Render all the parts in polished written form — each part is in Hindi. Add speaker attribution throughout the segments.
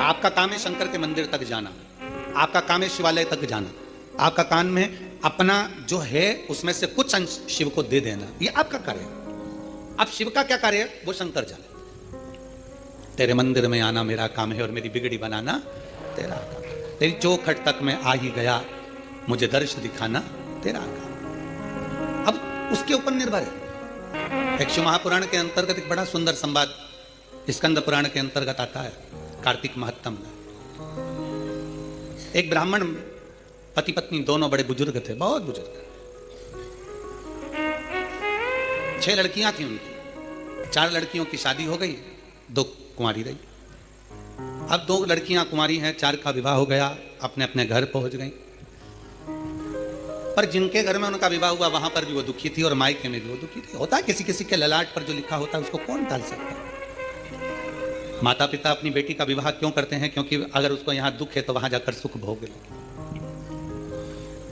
Speaker 1: आपका काम है शंकर के मंदिर तक जाना, आपका काम है शिवालय तक जाना, आपका काम में अपना जो है उसमें से कुछ अंश शिव को दे देना, ये आपका कार्य है। अब शिव का क्या कार्य है वो शंकर जाने। तेरे मंदिर में आना मेरा काम है और मेरी बिगड़ी बनाना तेरा काम है। तेरी चौखट तक मैं आ ही गया, मुझे दर्श दिखाना तेरा काम। अब उसके ऊपर निर्भर है। एक शिव महापुराण के अंतर्गत एक बड़ा सुंदर संवाद स्कंद पुराण के अंतर्गत आता है, कार्तिक महत्तम में। एक ब्राह्मण पति पत्नी दोनों बड़े बुजुर्ग थे, बहुत बुजुर्ग। 6 लड़कियां थी उनकी, 4 लड़कियों की शादी हो गई, 2 कुंवारी रही। अब 2 लड़कियां कुंवारी हैं, 4 का विवाह हो गया, अपने अपने घर पहुंच गई। पर जिनके घर में उनका विवाह हुआ वहां पर भी वो दुखी थी और मायके में भी वो दुखी थी। होता है किसी किसी के ललाट पर जो लिखा होता है उसको कौन टाल सकता है। माता पिता अपनी बेटी का विवाह क्यों करते हैं? क्योंकि अगर उसको यहाँ दुख है तो वहां जाकर सुख भोग ले।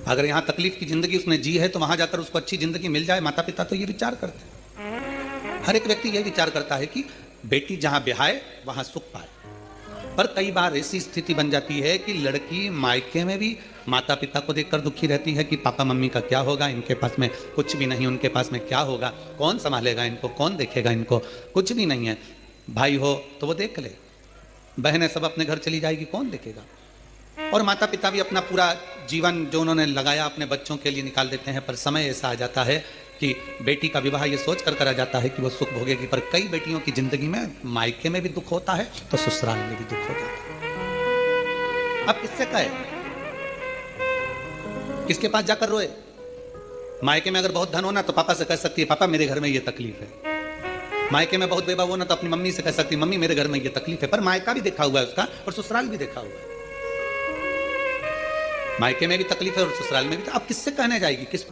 Speaker 1: अगर यहाँ तकलीफ की जिंदगी उसने जी है तो वहां जाकर उसको अच्छी जिंदगी मिल जाए। माता पिता तो ये विचार करते हैं, हर एक व्यक्ति यही विचार करता है कि बेटी जहां ब्याहे वहां सुख पाए। पर कई बार ऐसी स्थिति बन जाती है कि लड़की मायके में भी माता पिता को देखकर दुखी रहती है कि पापा मम्मी का क्या होगा, इनके पास में कुछ भी नहीं, उनके पास में क्या होगा, कौन संभालेगा इनको, कौन देखेगा इनको, कुछ भी नहीं है। भाई हो तो वो देख ले, बहनें सब अपने घर चली जाएगी, कौन देखेगा। और माता पिता भी अपना पूरा जीवन जो उन्होंने लगाया अपने बच्चों के लिए निकाल देते हैं। पर समय ऐसा आ जाता है कि बेटी का विवाह ये सोच कर करा जाता है कि वो सुख भोगेगी। पर कई बेटियों की जिंदगी में मायके में भी दुख होता है तो ससुराल में भी दुख हो जाता है। अब किससे कहे, किसके पास जाकर रोए? मायके में अगर बहुत धन होना तो पापा से कह सकती है पापा मेरे घर में ये तकलीफ है। मायके में बहुत वैभव होना तो अपनी मम्मी से कह सकती है मम्मी मेरे घर में ये तकलीफ है। पर मायका भी देखा हुआ है उसका और ससुराल भी देखा हुआ है। मायके में भी तकलीफ है और ससुराल में भी। अब किससे कहने जाएगी, किस?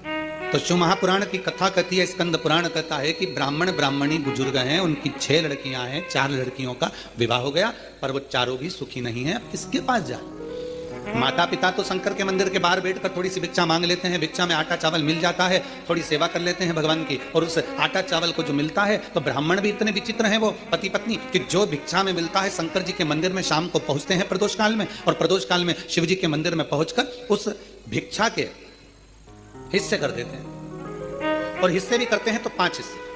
Speaker 1: तो शिव महापुराण की कथा कहती है, स्कंद पुराण कहता है कि ब्राह्मण ब्राह्मणी बुजुर्ग हैं, उनकी 6 लड़कियां हैं, 4 लड़कियों का विवाह हो गया पर वो चारों भी सुखी नहीं है। अब किसके पास जाए? माता पिता तो शंकर के मंदिर के बाहर बैठकर थोड़ी सी भिक्षा मांग लेते हैं, भिक्षा में आटा चावल मिल जाता है, थोड़ी सेवा कर लेते हैं भगवान की, और उस आटा चावल को जो मिलता है तो ब्राह्मण भी इतने विचित्र हैं वो पति पत्नी कि जो भिक्षा में मिलता है शंकर जी के मंदिर में शाम को पहुंचते हैं प्रदोष काल में, और प्रदोष काल में शिव जी के मंदिर में पहुंचकर उस भिक्षा के हिस्से कर देते हैं। और हिस्से भी करते हैं तो 5 हिस्से।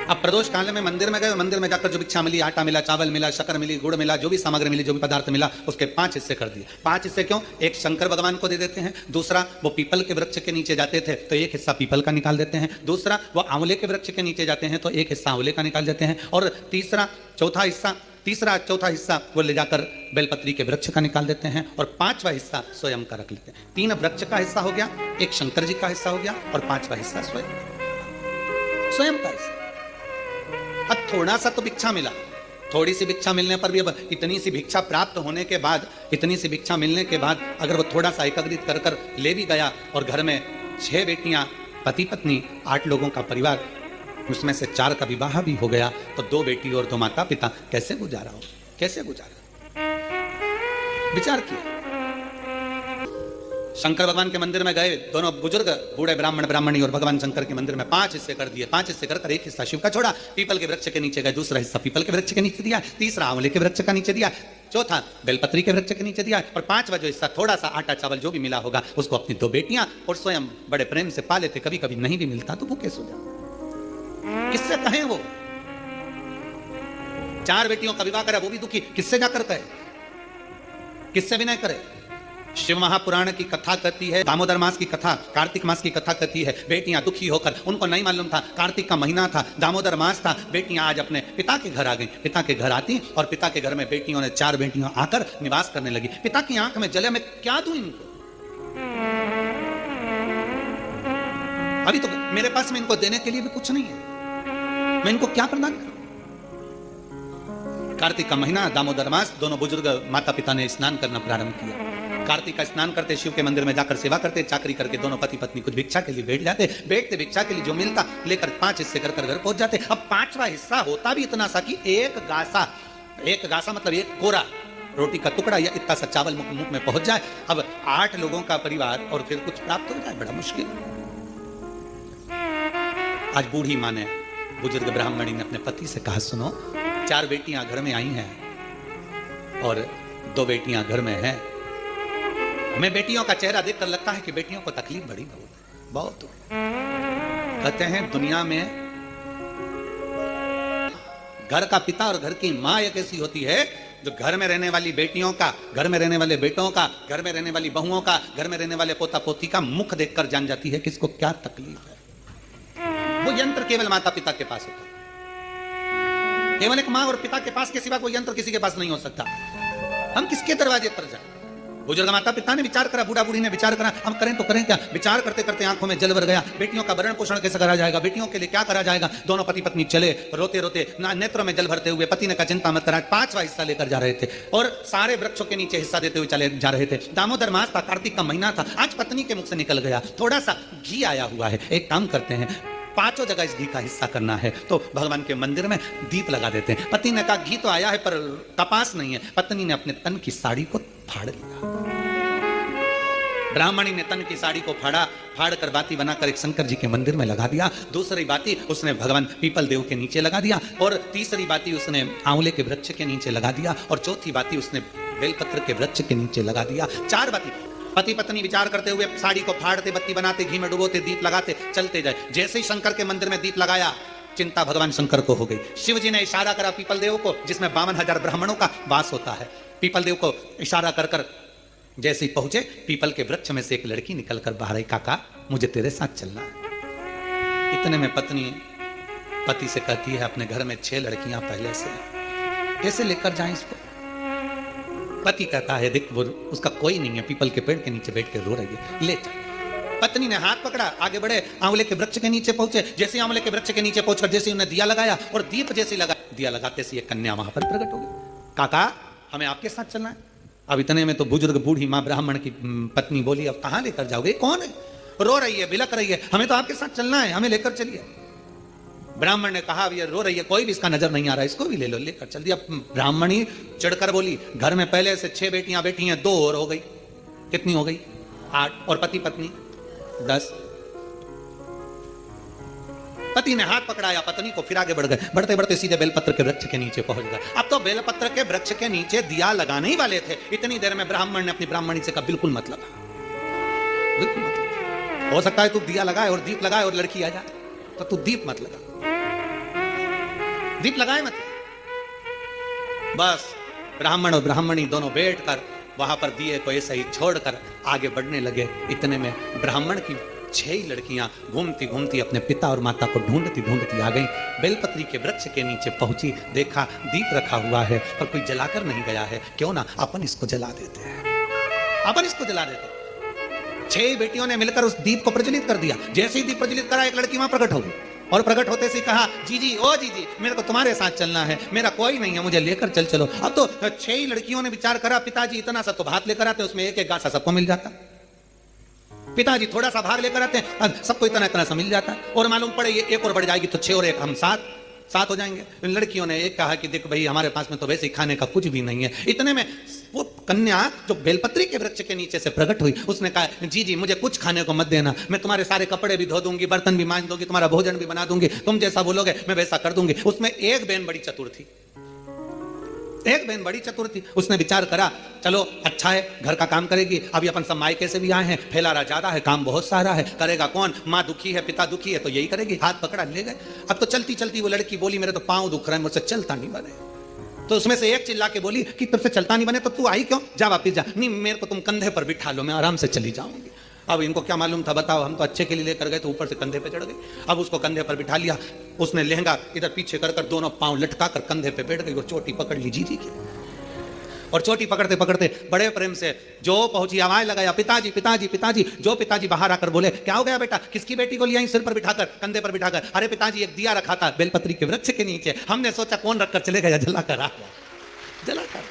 Speaker 1: अब प्रदोष काल में मंदिर में गए, मंदिर में जाकर जो भिक्षा मिली, आटा मिला, चावल मिला, शक्कर मिली, गुड़ मिला, जो भी सामग्री मिली, जो भी पदार्थ मिला, उसके 5 हिस्से कर दिए। 5 हिस्से क्यों? एक शंकर भगवान को दे देते हैं, दूसरा वो पीपल के वृक्ष के नीचे जाते थे तो एक हिस्सा पीपल का निकाल देते हैं, दूसरा वो आंवले के वृक्ष के नीचे जाते हैं तो एक हिस्सा आंवले का निकाल देते हैं, और तीसरा चौथा हिस्सा वो ले जाकर बेलपत्री के वृक्ष का निकाल देते हैं, और 5वां हिस्सा स्वयं का रख लेते हैं। 3 वृक्ष का हिस्सा हो गया, एक शंकर जी का हिस्सा हो गया, और 5वां हिस्सा स्वयं का हिस्सा। अब थोड़ा सा तो भिक्षा मिला, थोड़ी सी भिक्षा मिलने पर भी अब इतनी सी भिक्षा प्राप्त होने के बाद, इतनी सी भिक्षा मिलने के बाद अगर वो थोड़ा सा एकत्रित कर कर ले भी गया, और घर में 6 बेटियां, पति पत्नी, 8 लोगों का परिवार, उसमें से 4 का विवाह भी हो गया, तो 2 बेटी और 2 माता पिता कैसे गुजारा हो, कैसे गुजारा? विचार किया। शंकर भगवान के मंदिर में गए दोनों बुजुर्ग, बूढ़े ब्राह्मण ब्राह्मणी, और भगवान शंकर के मंदिर में 5 हिस्से कर दिए। 5 हिस्से कर एक हिस्सा शिव का छोड़ा, पीपल के वृक्ष के नीचे गए, दूसरा हिस्सा पीपल के वृक्ष के नीचे दिया, तीसरा आंवले के वृक्ष का नीचे दिया, चौथा बेलपत्री के वृक्ष के नीचे दिया, और 5वां जो हिस्सा थोड़ा सा आटा चावल जो भी मिला होगा उसको अपनी 2 बेटियां और स्वयं बड़े प्रेम से पाले थे। कभी कभी नहीं भी मिलता तो भूखे सो जाओ। किससे कहें? वो 4 बेटियों का विवाह करे वो भी दुखी, किससे जाकर कहे, किससे विनय करे? शिव महापुराण की कथा कहती है, दामोदर मास की कथा, कार्तिक मास की कथा कहती है, बेटियां दुखी होकर, उनको नहीं मालूम था कार्तिक का महीना था, दामोदर मास था, बेटियां आज अपने पिता के घर आ गई। पिता के घर आती और पिता के घर में बेटियों ने 4 बेटियां आकर निवास करने लगी। पिता की आंख में जले, मैं क्या दूं इनको? अभी तो मेरे पास में इनको देने के लिए भी कुछ नहीं है, मैं इनको क्या प्रदान करूं? कार्तिक का महीना, दामोदर मास, दोनों बुजुर्ग माता पिता ने स्नान करना प्रारंभ किया। कार्तिक का स्नान करते, शिव के मंदिर में जाकर सेवा करते, चाकरी करके दोनों पति पत्नी कुछ भिक्षा के लिए बैठ जाते, बैठते भिक्षा के लिए जो मिलता लेकर 5 हिस्से कर घर पहुंच जाते। अब 5वां हिस्सा होता भी इतना सा कि एक गासा मतलब एक कोरा रोटी का टुकड़ा या इतना सा चावल मुख में पहुंच जाए। अब 8 लोगों का परिवार और फिर कुछ प्राप्त हो जाए, बड़ा मुश्किल। आज बूढ़ी माँ ने, बुजुर्ग ब्राह्मणी ने अपने पति से कहा, सुनो 4 बेटियां घर में आई हैं, और 2 बेटियां घर में हैं। हमें बेटियों का चेहरा देखकर लगता है कि बेटियों को तकलीफ बड़ी बहुत कहते हैं दुनिया में घर का पिता और घर की मां एक ऐसी होती है जो घर में रहने वाली बेटियों का, घर में रहने वाले बेटों का, घर में रहने वाली बहुओं का, घर में रहने वाले पोता पोती का मुख देखकर जान जाती है कि इसको क्या तकलीफ है। वो यंत्र केवल माता पिता के पास होता है। केवल एक मां और पिता के पास के सिवा कोई यंत्र किसी के पास नहीं हो सकता। हम किसके दरवाजे पर जाए? बुजुर्ग माता पिता ने विचार करा, बूढ़ा बूढ़ी ने विचार करा, हम करें तो करें क्या? विचार करते करते आंखों में जल भर गया। बेटियों का भरण पोषण कैसे करा जाएगा? बेटियों के लिए क्या करा जाएगा? दोनों पति पत्नी चले रोते रोते, नेत्रों में जल भरते हुए। पति ने कहा चिंता मत करा, 5वां हिस्सा लेकर जा रहे थे और सारे वृक्षों के नीचे हिस्सा देते हुए चले जा रहे थे। दामोदर मास था, कार्तिक का महीना था। आज पत्नी के मुख से निकल गया, थोड़ा सा घी आया हुआ है, एक काम करते हैं 5 जगह इस घी का हिस्सा करना है, तो भगवान के मंदिर में दीप लगा देते हैं। पति ने कहा घी तो आया है पर कपास नहीं है। पत्नी ने अपने तन की साड़ी को फाड़ लिया। ब्राह्मणी ने तन की साड़ी को फाड़ कर बाती बनाकर एक शंकर जी के मंदिर में लगा दिया। दूसरी बाती उसने भगवान पीपल देव के नीचे लगा दिया और तीसरी बाती उसने आंवले के वृक्ष के नीचे लगा दिया और चौथी बाती उसने बेलपत्र के वृक्ष के नीचे लगा दिया। 4 बाती। पति पत्नी विचार करते हुए साड़ी को फाड़ते, बत्ती बनाते, घी में डुबोते, दीप लगाते चलते जाए। जैसे ही शंकर के मंदिर में दीप लगाया, चिंता भगवान शंकर को हो गई। शिव जी ने इशारा करा पीपल देव को, जिसमें 52,000 ब्राह्मणों का वास होता है। पीपल देव को इशारा कर कर जैसे ही पहुंचे, पीपल के वृक्ष में से एक लड़की निकलकर बाहर आई, काका मुझे तेरे साथ चलना है। इतने में पत्नी पति से कहती है अपने घर में 6 लड़कियां पहले से, कैसे लेकर जाएं इसको? पति कहता है देख वो उसका कोई नहीं है, पीपल के पेड़ के नीचे बैठ के रो रही है, ले चल। पत्नी ने हाथ पकड़ा, आगे बढ़े, आंवले के वृक्ष के नीचे पहुंचे। जैसे आंवले के वृक्ष के नीचे पहुंचकर जैसे उन्हें दिया लगाया और दीप जैसे लगा, दिया लगाते से एक कन्या वहां पर प्रकट हो गई। काका हमें आपके साथ चलना है। अब इतने में तो बुजुर्ग बूढ़ी मां ब्राह्मण की पत्नी बोली अब कहां लेकर जाओगे? कौन है? रो रही है, बिलक रही है, हमें तो आपके साथ चलना है, हमें लेकर चलिए। ब्राह्मण ने कहा अब ये रो रही है, कोई भी इसका नजर नहीं आ रहा, इसको भी ले लो, लेकर चल दिया। ब्राह्मणी चिढ़कर बोली घर में पहले से 6 बेटियां बैठी हैं, 2 और हो गई। कितनी हो गई? 8 और पति पत्नी 10। पति ने हाथ पकड़ाया पत्नी को, फिर आगे बढ़ गए। बढ़ते बढ़ते सीधे बेलपत्र के वृक्ष के नीचे पहुंच गए। अब तो बेलपत्र के वृक्ष के नीचे दिया लगाने ही वाले थे। इतनी देर में ब्राह्मण ने अपनी ब्राह्मणी से कहा बिल्कुल मत लगा, बिल्कुल मत लगा। हो सकता है तू दिया लगाए और दीप लगाए और लड़की आ जाए, तो तू दीप मत लगा, दीप लगाए मत। बस ब्राह्मण और ब्राह्मणी दोनों बैठकर वहां पर दिए को ऐसे ही छोड़कर आगे बढ़ने लगे। इतने में ब्राह्मण की 6 लड़कियां घूमती घूमती अपने पिता और माता को ढूंढती ढूंढती आ गई। बेलपत्री के वृक्ष के नीचे पहुंची, देखा दीप रखा हुआ है पर कोई जलाकर नहीं गया है। क्यों ना अपन इसको जला देते हैं, अपन इसको जला देते हैं। 6 बेटियों ने मिलकर उस दीप को प्रज्वलित कर दिया। जैसे ही दीप प्रज्वलित करा, एक लड़की वहां प्रकट हो गई और प्रकट होते से कहा जीजी ओ जीजी मेरे को तुम्हारे साथ चलना है, मेरा कोई नहीं है, मुझे लेकर चलो। अब तो 6 लड़कियों ने विचार करा पिताजी इतना सा तो भात लेकर आते, उसमें एक एक गासा सबको मिल जाता। पिताजी थोड़ा सा भाग लेकर आते हैं, सबको इतना इतना सा मिल जाता है। और मालूम पड़े ये 1 और बढ़ जाएगी तो 6 और 1 हम 7 हो जाएंगे। लड़कियों ने एक कहा कि देख भाई हमारे पास में तो वैसे ही खाने का कुछ भी नहीं है। इतने में वो कन्या जो बेलपत्री के वृक्ष के नीचे से प्रकट हुई, उसने कहा जी मुझे कुछ खाने को मत देना, मैं तुम्हारे सारे कपड़े भी धो दूंगी, बर्तन भी मांज दूंगी, तुम्हारा भोजन भी बना दूंगी, तुम जैसा बोलोगे मैं वैसा कर दूंगी। उसमें एक बहन बड़ी चतुर थी, एक बहन बड़ी चतुर थी। उसने विचार करा चलो अच्छा है घर का काम करेगी, अभी अपन सब मायके से भी आए हैं, फैलारा ज्यादा है, काम बहुत सारा है, करेगा कौन? माँ दुखी है, पिता दुखी है, तो यही करेगी। हाथ पकड़ा ले गए। अब तो चलती चलती वो लड़की बोली मेरे तो पांव दुख रहे हैं, मुझसे चलता नहीं बने। तो उसमें से एक चिल्ला के बोली कि तुझसे चलता नहीं बने तो तू आई क्यों? जा वापिस जा। नहीं मेरे को तुम कंधे पर बिठा लो, मैं आराम से चली जाऊंगी। अब इनको क्या मालूम था, बताओ, हम तो अच्छे के लिए लेकर गए तो ऊपर से कंधे पे चढ़ गई। अब उसको कंधे पर बिठा लिया, उसने लहंगा इधर पीछे कर कर दोनों पांव लटका कर कंधे पे बैठ गई। वो चोटी पकड़ ली जीजी की और चोटी पकड़ते पकड़ते बड़े प्रेम से जो पहुंची आवाज लगाया पिताजी पिताजी पिताजी। जो पिताजी बाहर आकर बोले क्या हो गया बेटा? किसकी बेटी को लिया सिर पर बिठाकर, कंधे पर बिठाकर? अरे पिताजी एक दिया रखा था बेलपत्री के वृक्ष के नीचे, हमने सोचा कौन रखकर चले गया, जलाकर आ गया, जलाकर।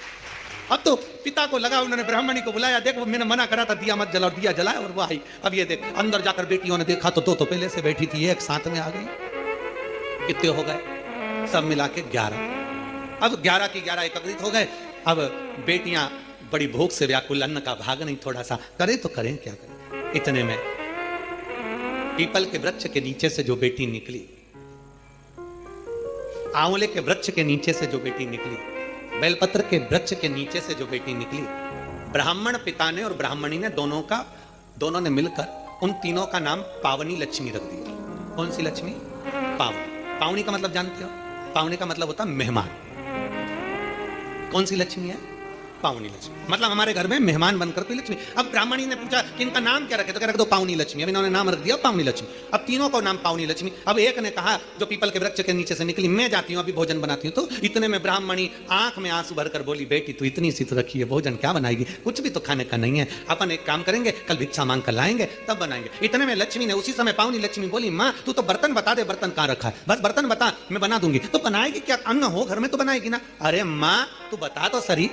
Speaker 1: अब तो पिता को लगा, उन्होंने ब्राह्मणी को बुलाया, देखो मैंने मना करा था दिया मत जला, और दिया जलाया और वो आई। अब ये देख अंदर जाकर बेटियों ने देखा तो 2 तो पहले से बैठी थी, एक साथ में आ गई। कितने हो गए? सब मिला के 11। अब 11 की 11 एकत्रित हो गए। अब बेटियां बड़ी भूख से व्याकुल, अन्न का भाग नहीं, थोड़ा सा करें तो करें क्या करें। इतने में पीपल के वृक्ष के नीचे से जो बेटी निकली, आंवले के वृक्ष के नीचे से जो बेटी निकली, बेलपत्र के वृक्ष के नीचे से जो बेटी निकली, ब्राह्मण पिता ने और ब्राह्मणी ने दोनों ने मिलकर उन तीनों का नाम पावनी लक्ष्मी रख दिया। कौन सी लक्ष्मी? पावनी। पावनी का मतलब जानते हो? पावनी का मतलब होता मेहमान। कौन सी लक्ष्मी है? पावनी लक्ष्मी। मतलब हमारे घर में मेहमान बनकर कोई लक्ष्मी। अब ब्राह्मणी ने पूछा कि इनका नाम क्या रखे, तो क्या रख दो पावनी लक्ष्मी। अब इन्होंने नाम रख दिया पावनी लक्ष्मी। अब तीनों को नाम पावनी लक्ष्मी। अब एक ने कहा जो पीपल के वृक्ष के नीचे से निकली, मैं जाती हूँ अभी भोजन बनाती हूँ। तो इतने में ब्राह्मणी आंख में आंसू भरकर बोली, बेटी तू इतनी सी तो रखी है, भोजन क्या बनाएगी? कुछ भी तो खाने का नहीं है। अपन एक काम करेंगे, कल भिक्षा मांग कर लाएंगे तब बनाएंगे। इतने में लक्ष्मी ने उसी समय पावनी लक्ष्मी बोली, माँ तू तो बर्तन बता दे, बर्तन कहाँ रखा है? बस बर्तन बता, मैं बना दूंगी। तो बनाएगी क्या? अन्न हो घर में तो बनाएगी ना। अरे माँ तू बता तो सही,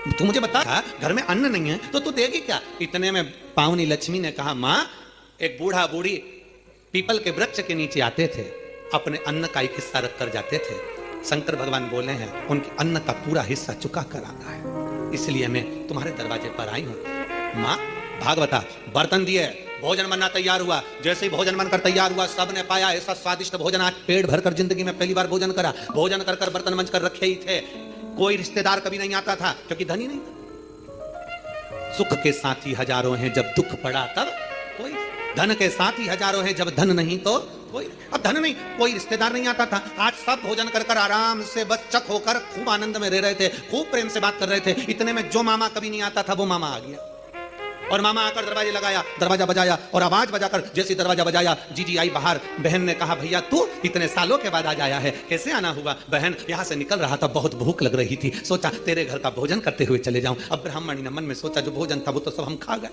Speaker 1: तू मुझे बता, घर में अन्न नहीं है तो तू देगी क्या? इतने में पावनी लक्ष्मी ने कहा, मां एक बूढ़ा बूढ़ी पीपल के वृक्ष के नीचे आते थे, अपने अन्न का एक हिस्सा रख कर जाते थे। शंकर भगवान बोले हैं उनके अन्न का पूरा हिस्सा चुका कर आता है, इसलिए मैं तुम्हारे दरवाजे पर आई हूं। मां भागवता बर्तन दिए, भोजन बनना तैयार हुआ। जैसे ही भोजन बनकर तैयार हुआ, सबने पाया ऐसा स्वादिष्ट भोजन, आज पेट भरकर जिंदगी में पहली बार भोजन करा। भोजन कर बर्तन मंज कर रखे ही थे। कोई रिश्तेदार कभी नहीं आता था क्योंकि धनी नहीं था। सुख के साथी हजारों हैं, जब दुख पड़ा तब कोई। धन के साथी हजारों हैं, जब धन नहीं तो कोई। अब धन नहीं, कोई रिश्तेदार नहीं आता था। आज सब भोजन कर आराम से बस चक होकर खूब आनंद में रह रहे थे, खूब प्रेम से बात कर रहे थे। इतने में जो मामा कभी नहीं आता था वो मामा आ गया, और मामा आकर दरवाजे लगाया, दरवाजा बजाया, और आवाज बजाकर जैसे दरवाजा बजाया जीजी आई बाहर। बहन ने कहा, भैया तू इतने सालों के बाद आज आया है, कैसे आना हुआ? बहन यहाँ से निकल रहा था, बहुत भूख लग रही थी, सोचा तेरे घर का भोजन करते हुए चले जाऊं। अब ब्राह्मणी ने मन में सोचा जो भोजन था वो तो सब हम खा गए,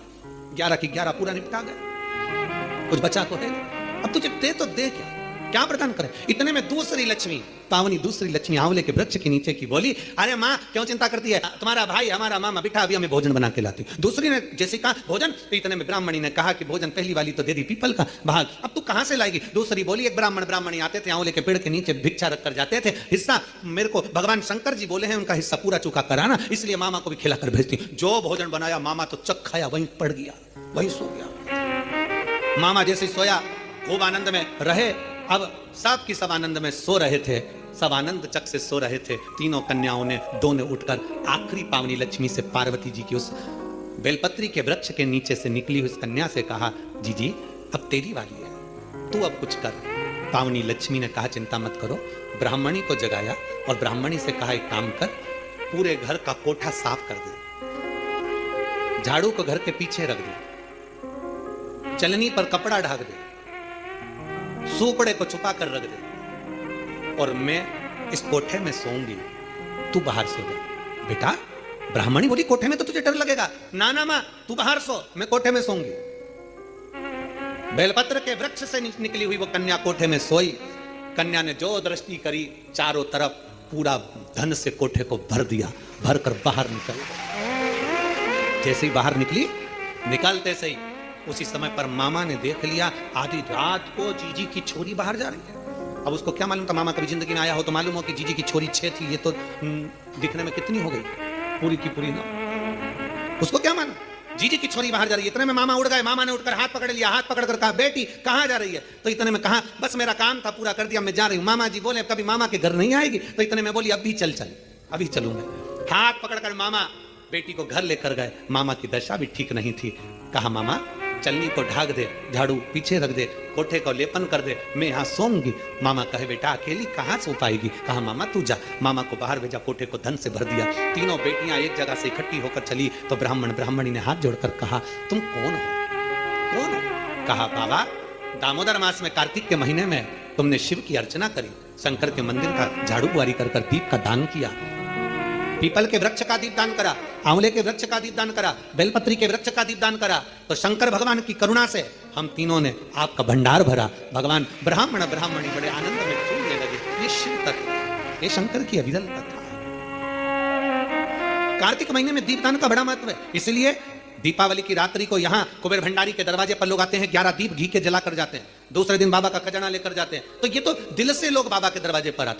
Speaker 1: 11 की 11 पूरा निपटा गए, कुछ बचा तो है। अब तुझे दे तो दे क्या प्रदान करे? इतने में दूसरी लक्ष्मी, पावनी दूसरी लक्ष्मी आंवले के वृक्ष के नीचे की बोली, अरे माँ क्यों चिंता करती है, तुम्हारा भाई हमारा मामा बिठा, अभी हमें भोजन बना के लाती। दूसरी ने जैसे कहा भोजन, तो इतने में ब्राह्मणी ने कहा कि भोजन पहली वाली तो दे दी पीपल का भाग, अब तू कहां से लाएगी? दूसरी बोली, एक ब्राह्मणी आते थे, आंवले के पेड़ के नीचे भिक्षा रख कर जाते थे, हिस्सा मेरे को भगवान शंकर जी बोले हैं उनका हिस्सा पूरा चुका कराना, इसलिए मामा को भी खिलाकर भेजती। जो भोजन बनाया मामा तो चक खाया, वहीं पड़ गया, वहीं सो गया। मामा जैसे सोया खूब आनंद में रहे। अब सब की सब आनंद में सो रहे थे, सब आनंद चक से सो रहे थे। तीनों कन्याओं ने दो ने उठकर आखिरी पावनी लक्ष्मी से, पार्वती जी की उस बेलपत्री के वृक्ष के नीचे से निकली हुई उस कन्या से कहा, जीजी अब तेरी बारी है, तू अब कुछ कर। पावनी लक्ष्मी ने कहा, चिंता मत करो। ब्राह्मणी को जगाया और ब्राह्मणी से कहा, एक काम कर, पूरे घर का कोठा साफ कर दे, झाड़ू को घर के पीछे रख दे, चलनी पर कपड़ा ढाक दे, सूपड़े को छुपा कर रख दे, और मैं इस कोठे में सोऊंगी, तू बाहर सो जा। बेटा, ब्राह्मणी बोली, कोठे में तो तुझे डर लगेगा। ना ना मां, तू बाहर सो, मैं कोठे में सोऊंगी। बेलपत्र के वृक्ष से निकली हुई वो कन्या कोठे में सोई। कन्या ने जो दृष्टि करी, चारों तरफ पूरा धन से कोठे को भर दिया, भर कर बाहर निकल। जैसे ही बाहर निकली, निकलते से ही उसी समय पर मामा ने देख लिया, आधी रात को जीजी की छोरी बाहर जा रही है। अब उसको क्या मालूम था, मामा कभी जिंदगी में आया हो तो मालूम हो कि जीजी की छोरी 6 थी, ये तो दिखने में कितनी हो गई, पूरी की पूरी ना। उसको क्या मालूम जीजी की छोरी बाहर जा रही है। इतने में मामा उड़ गए। मामा ने उठकर हाथ पकड़ लिया, हाथ पकड़कर कहा, बेटी कहां जा रही है? तो इतने में कहा, बस मेरा काम था पूरा कर दिया, मैं जा रही हूं। मामा जी बोले, कभी मामा के घर नहीं आएगी? तो इतने में बोली, अभी चल, अभी चलूंगा। हाथ पकड़कर मामा बेटी को घर लेकर गए। मामा की दशा भी ठीक नहीं थी। कहा, मामा चलनी को ढाक दे, झाड़ू पीछे रख दे, कोठे को लेपन कर दे, मैं यहाँ सोऊंगी। मामा कहे, बेटा अकेली कहाँ सो पाएगी? कहा, मामा तू जा। मामा को बाहर भेजा, कोठे को धन से भर दिया। तीनों बेटियां एक जगह से इकट्ठी होकर चली तो ब्राह्मणी ने हाथ जोड़कर कहा, तुम कौन हो? कौन हो? कहा, बाबा दामोदर मास में कार्तिक के महीने में तुमने शिव की अर्चना करी, शंकर के मंदिर का झाड़ू बुआरी कर दीप का दान किया, पीपल के वृक्ष का दीप दान करा, आंवले के वृक्ष का दीप दान करा, बेलपत्री के वृक्ष का दीप दान करा, तो शंकर भगवान की करुणा से हम तीनों ने आपका भंडार भरा। भगवान ब्राह्मणी बड़े आनंद में झूमने लगे। ये शिव तत्व, ये शंकर की अभिधल कथा है। कार्तिक महीने में दीपदान का बड़ा महत्व है, इसलिए दीपावली की रात्रि को यहाँ कुबेर भंडारी के दरवाजे पर लोग आते हैं, 11 दीप घी के जला कर जाते हैं, दूसरे दिन बाबा का खजाना लेकर जाते हैं। तो ये तो दिल से लोग बाबा के दरवाजे पर आते हैं।